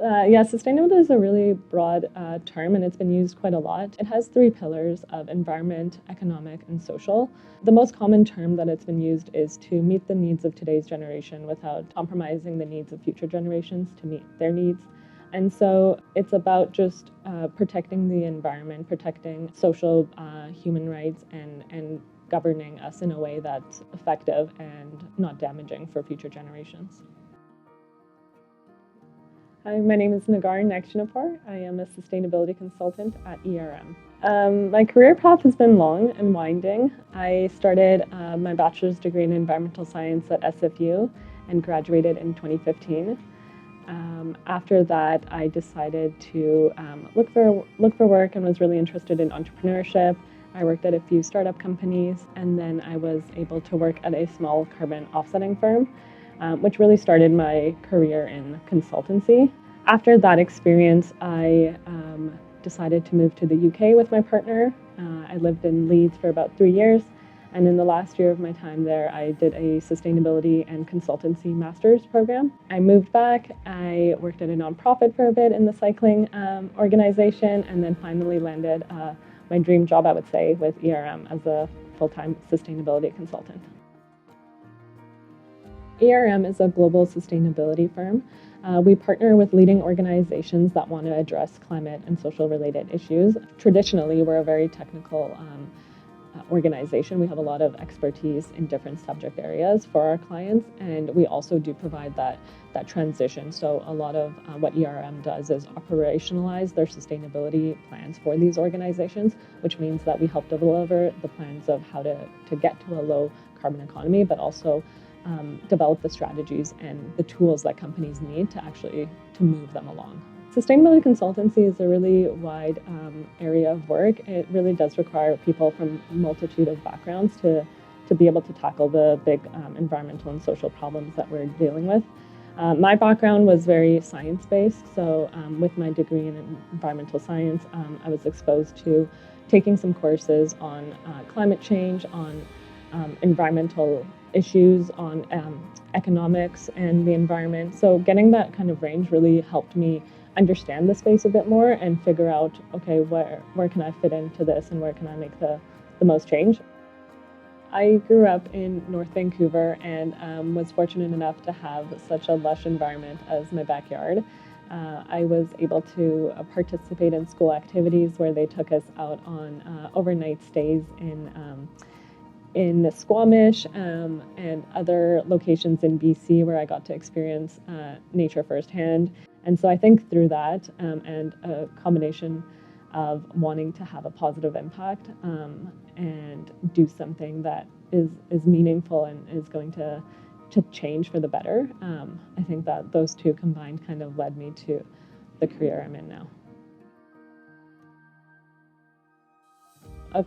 Yeah, sustainability is a really broad term and it's been used quite a lot. It has three pillars of environment, economic, and social. The most common term that it's been used is to meet the needs of today's generation without compromising the needs of future generations to meet their needs. And so it's about just protecting the environment, protecting social human rights, and governing us in a way that's effective and not damaging for future generations. Hi, my name is Negar Naghshinehpour. I am a sustainability consultant at ERM. My career path has been long and winding. I started my bachelor's degree in environmental science at SFU and graduated in 2015. After that, I decided to look for work and was really interested in entrepreneurship. I worked at a few startup companies, and then I was able to work at a small carbon offsetting firm, which really started my career in consultancy. After that experience, I decided to move to the UK with my partner. I lived in Leeds for about 3 years, and in the last year of my time there, I did a sustainability and consultancy master's program. I moved back, I worked at a nonprofit for a bit in the cycling organization, and then finally landed my dream job, I would say, with ERM as a full-time sustainability consultant. ERM is a global sustainability firm. We partner with leading organizations that want to address climate and social related issues. Traditionally, we're a very technical organization. We have a lot of expertise in different subject areas for our clients, and we also do provide that transition. So a lot of what ERM does is operationalize their sustainability plans for these organizations, which means that we help deliver the plans of how to get to a low carbon economy, but also develop the strategies and the tools that companies need to actually to move them along. Sustainability consultancy is a really wide area of work. It really does require people from a multitude of backgrounds to be able to tackle the big environmental and social problems that we're dealing with. My background was very science-based, so with my degree in environmental science, I was exposed to taking some courses on climate change, on environmental issues, on economics and the environment. So getting that kind of range really helped me understand the space a bit more and figure out, okay, where can I fit into this and where can I make the most change. I grew up in North Vancouver and was fortunate enough to have such a lush environment as my backyard. I was able to participate in school activities where they took us out on overnight stays in Squamish and other locations in BC where I got to experience nature firsthand. And so I think through that and a combination of wanting to have a positive impact and do something that is meaningful and is going to change for the better, I think that those two combined kind of led me to the career I'm in now.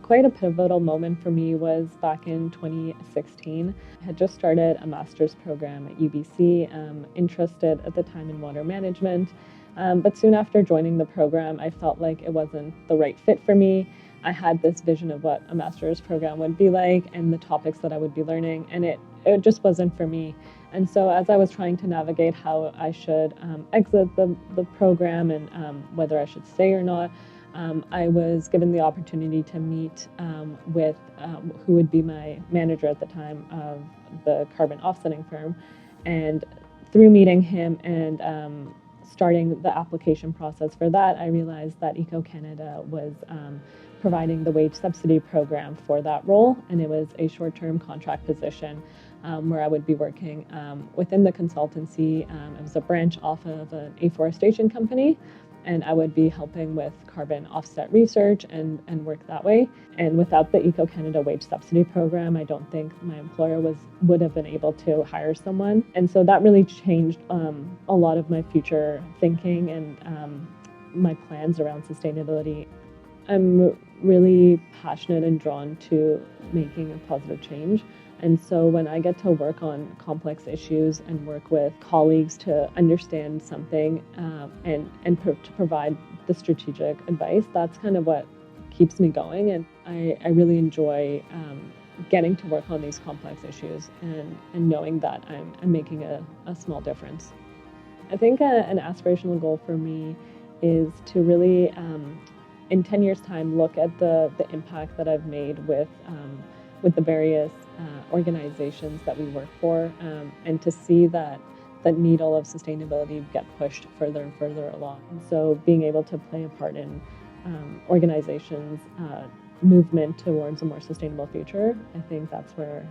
Quite a pivotal moment for me was back in 2016. I had just started a master's program at UBC, interested at the time in water management, but soon after joining the program, I felt like it wasn't the right fit for me. I had this vision of what a master's program would be like and the topics that I would be learning, and it just wasn't for me. And so as I was trying to navigate how I should exit the program and whether I should stay or not, I was given the opportunity to meet with who would be my manager at the time of the carbon offsetting firm. And through meeting him and starting the application process for that, I realized that Eco-Canada was providing the wage subsidy program for that role, and it was a short-term contract position where I would be working within the consultancy. It was a branch off of an afforestation company, and I would be helping with carbon offset research and work that way. And without the Eco-Canada wage subsidy program, I don't think my employer would have been able to hire someone. And so that really changed a lot of my future thinking and my plans around sustainability. I'm really passionate and drawn to making a positive change. And so when I get to work on complex issues and work with colleagues to understand something and to provide the strategic advice, that's kind of what keeps me going. And I really enjoy getting to work on these complex issues and knowing that I'm making a small difference. I think an aspirational goal for me is to really, in 10 years' time, look at the impact that I've made with the various organizations that we work for, and to see that needle of sustainability get pushed further and further along. And so being able to play a part in organizations' movement towards a more sustainable future, I think that's where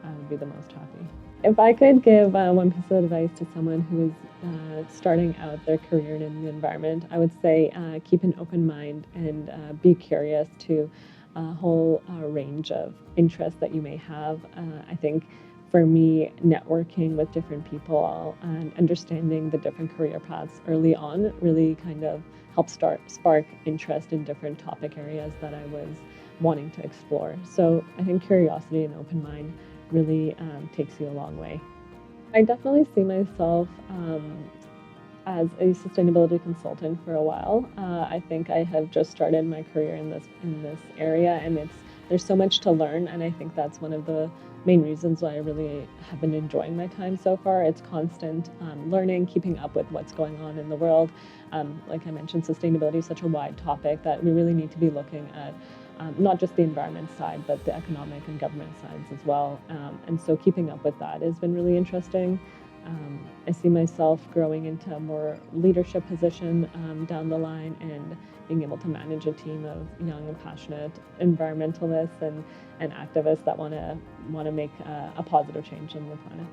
I would be the most happy. If I could give one piece of advice to someone who is starting out their career in the environment, I would say keep an open mind and be curious to a whole range of interests that you may have. I think for me, networking with different people and understanding the different career paths early on really kind of helped spark interest in different topic areas that I was wanting to explore. So I think curiosity and open mind really takes you a long way. I definitely see myself as a sustainability consultant for a while. I think I have just started my career in this area, and there's so much to learn, and I think that's one of the main reasons why I really have been enjoying my time so far. It's constant learning, keeping up with what's going on in the world. Like I mentioned, sustainability is such a wide topic that we really need to be looking at not just the environment side, but the economic and government sides as well. And so keeping up with that has been really interesting. I see myself growing into a more leadership position down the line and being able to manage a team of young and passionate environmentalists and activists that want to make a positive change in the planet.